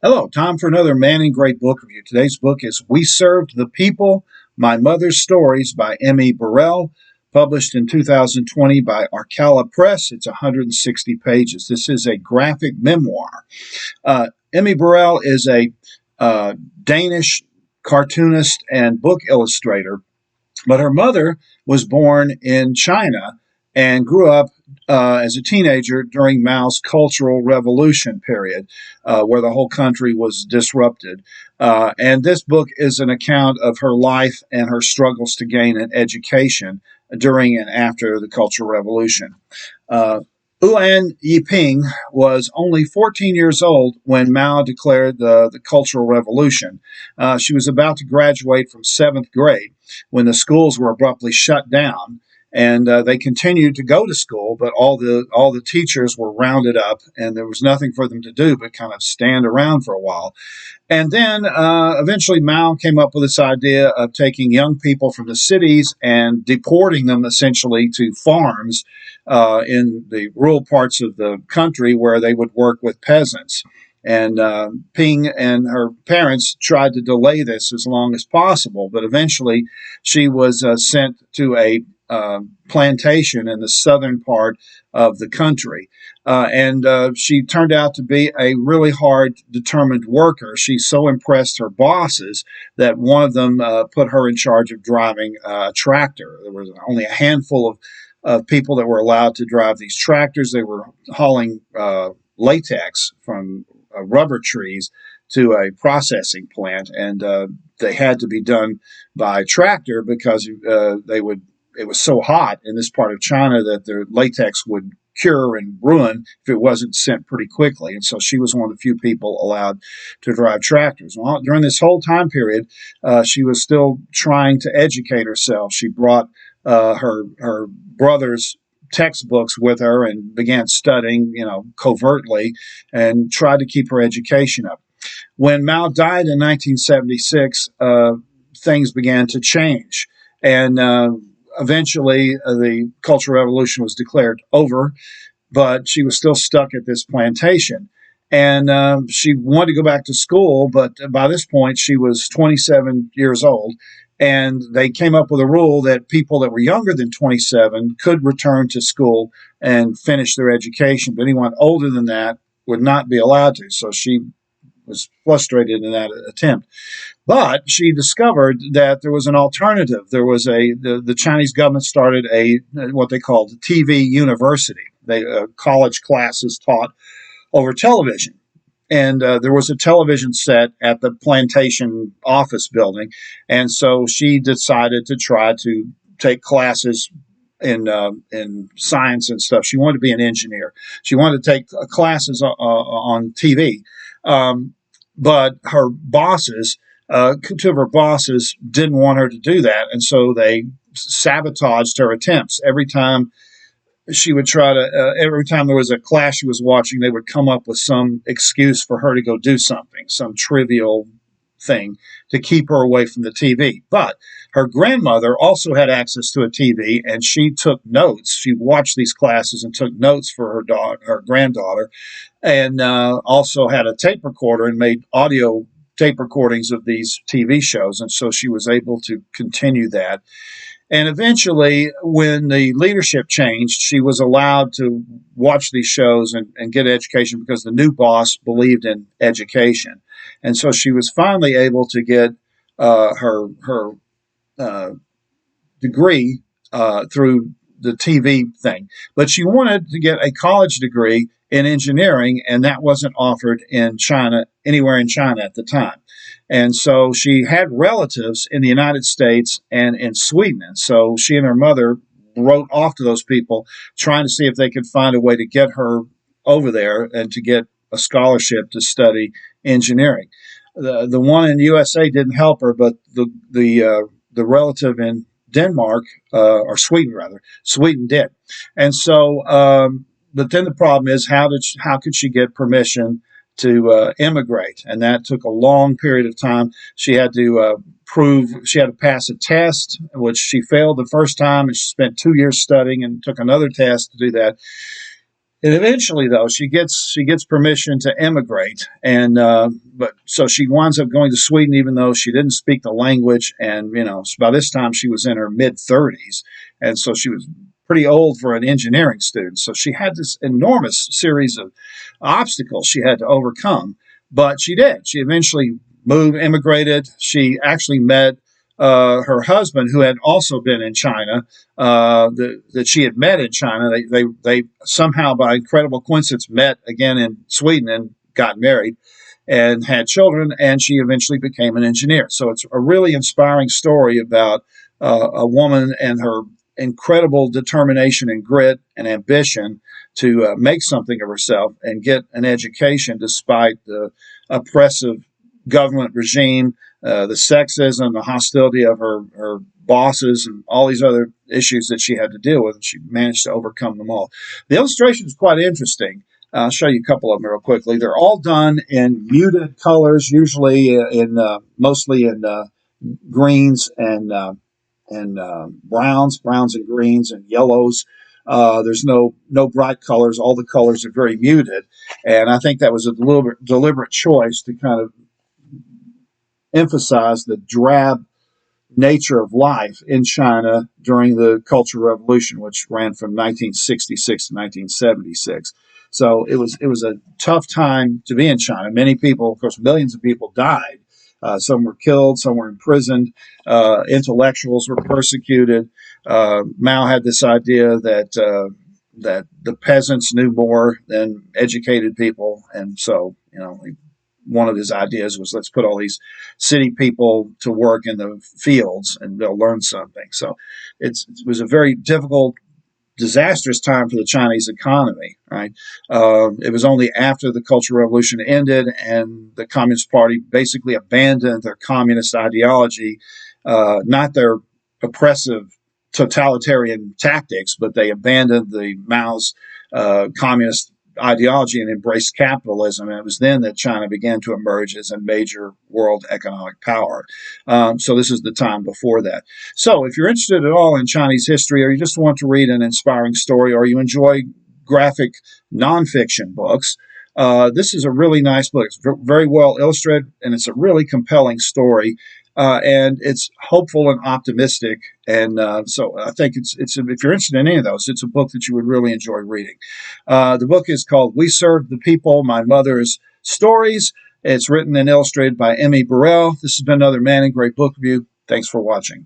Hello, time for another Man in Gray book review. Today's book is We Served the People, My Mother's Stories by Emei Burell, published in 2020 by Arcala Press. It's 160 pages. This is a graphic memoir. Emei Burell is a Danish cartoonist and book illustrator, but her mother was born in China and grew up as a teenager during Mao's Cultural Revolution period, where the whole country was disrupted. And this book is an account of her life and her struggles to gain an education during and after the Cultural Revolution. Uh, Yuan Ye Ping was only 14 years old when Mao declared the Cultural Revolution. She was about to graduate from seventh grade when the schools were abruptly shut down. And they continued to go to school, but all the teachers were rounded up, and there was nothing for them to do but kind of stand around for a while. And then eventually Mao came up with this idea of taking young people from the cities and deporting them essentially to farms in the rural parts of the country where they would work with peasants. And Ping and her parents tried to delay this as long as possible, but eventually she was sent to a plantation in the southern part of the country. And she turned out to be a really hard, determined worker. She so impressed her bosses that one of them put her in charge of driving a tractor. There was only a handful of people that were allowed to drive these tractors. They were hauling latex from rubber trees to a processing plant, and they had to be done by tractor because it was so hot in this part of China that the latex would cure and ruin if it wasn't sent pretty quickly. And so she was one of the few people allowed to drive tractors. Well, during this whole time period, she was still trying to educate herself. She brought her brother's textbooks with her and began studying, covertly, and tried to keep her education up. When Mao died in 1976, things began to change. And eventually, the Cultural Revolution was declared over, but she was still stuck at this plantation. And she wanted to go back to school, but by this point, she was 27 years old. And they came up with a rule that people that were younger than 27 could return to school and finish their education, but anyone older than that would not be allowed to. So she was frustrated in that attempt. But she discovered that there was an alternative. There was the Chinese government started what they called TV university. College classes taught over television. And there was a television set at the plantation office building. And so she decided to try to take classes in science and stuff. She wanted to be an engineer. She wanted to take classes on TV. But her bosses, two of her bosses, didn't want her to do that. And so they sabotaged her attempts. Every time there was a class she was watching, they would come up with some excuse for her to go do something, some trivial thing to keep her away from the TV. But her grandmother also had access to a TV, and she took notes. She watched these classes and took notes for her granddaughter, and also had a tape recorder and made audio tape recordings of these TV shows. And so she was able to continue that. And eventually, when the leadership changed, she was allowed to watch these shows and get education because the new boss believed in education. And so she was finally able to get her degree through the TV thing. But she wanted to get a college degree in engineering, and that wasn't offered in China, anywhere in China at the time. And so she had relatives in the United States and in Sweden. And so she and her mother wrote off to those people, trying to see if they could find a way to get her over there and to get a scholarship to study engineering. The one in the USA didn't help her, but the relative in Denmark, or Sweden rather, Sweden did. And so, but then the problem is, how could she get permission to emigrate? And that took a long period of time. She had to pass a test, which she failed the first time, and she spent 2 years studying and took another test to do that. And eventually, though, she gets permission to emigrate, and but so she winds up going to Sweden, even though she didn't speak the language. And by this time she was in her mid 30s, and so she was pretty old for an engineering student. So she had this enormous series of obstacles she had to overcome, but she did. She eventually immigrated. She actually met her husband, who had also been in China, that she had met in China. They somehow, by incredible coincidence, met again in Sweden and got married and had children. And she eventually became an engineer. So it's a really inspiring story about a woman and her incredible determination and grit and ambition to make something of herself and get an education despite the oppressive government regime, the sexism, the hostility of her bosses, and all these other issues that she had to deal with. And she managed to overcome them all. The illustration is quite interesting. I'll show you a couple of them real quickly. They're all done in muted colors, usually mostly in greens and browns and greens and yellows. There's no bright colors. All the colors are very muted, and I think that was a deliberate choice to kind of emphasize the drab nature of life in China during the Cultural Revolution, which ran from 1966 to 1976. So it was a tough time to be in China. Many people, of course, millions of people died. Some were killed, some were imprisoned. Intellectuals were persecuted. Mao had this idea that the peasants knew more than educated people, and so one of his ideas was, let's put all these city people to work in the fields and they'll learn something. So it was a very difficult, disastrous time for the Chinese economy, right? It was only after the Cultural Revolution ended and the Communist Party basically abandoned their communist ideology, not their oppressive totalitarian tactics, but they abandoned the Mao's communist ideology and embraced capitalism. And it was then that China began to emerge as a major world economic power. So this is the time before that. So if you're interested at all in Chinese history, or you just want to read an inspiring story, or you enjoy graphic nonfiction books, this is a really nice book. It's very well illustrated, and it's a really compelling story. And it's hopeful and optimistic, and so I think it's if you're interested in any of those, it's a book that you would really enjoy reading. The book is called "We Serve the People: My Mother's Stories." It's written and illustrated by Emei Burell. This has been another Man in Great Book Review. Thanks for watching.